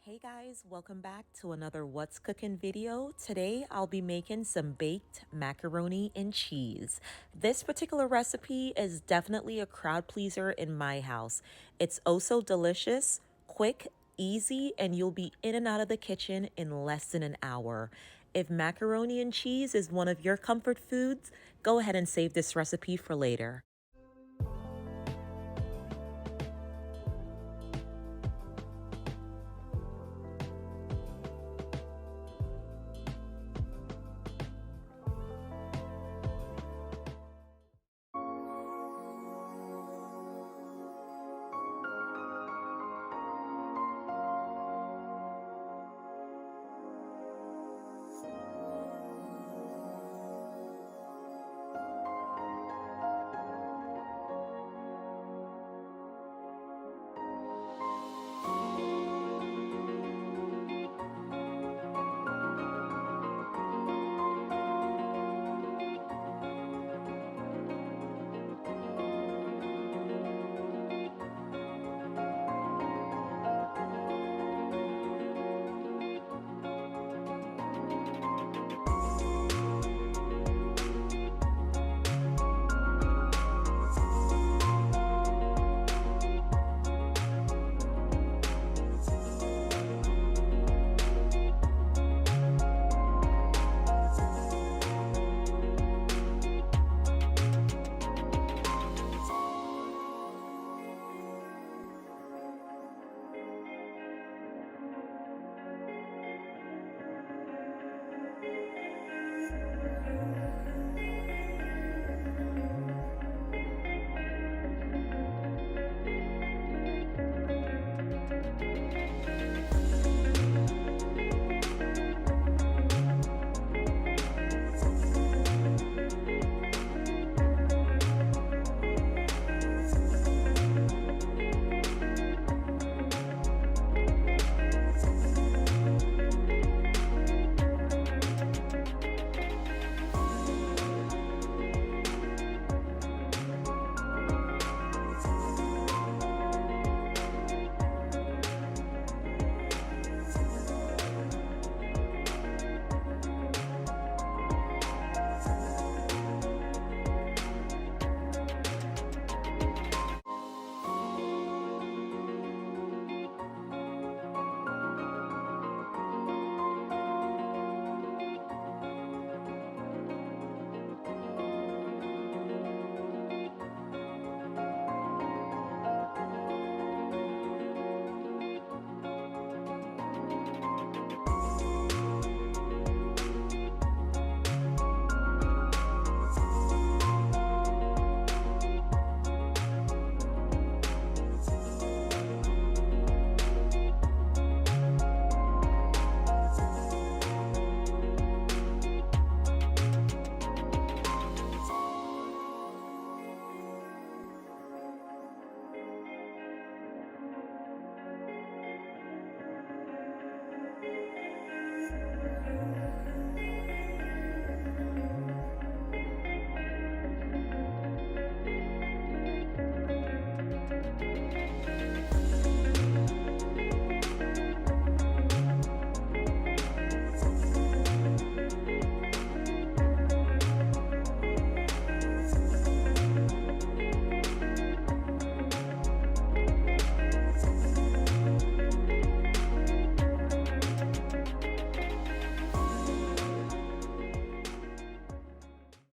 Hey guys, welcome back to another What's Cooking video. Today I'll be making some baked macaroni and cheese. This particular recipe is definitely a crowd pleaser in my house. It's oh so delicious, quick, easy, and you'll be in and out of the kitchen in less than an hour. If macaroni and cheese is one of your comfort foods, go ahead and save this recipe for later.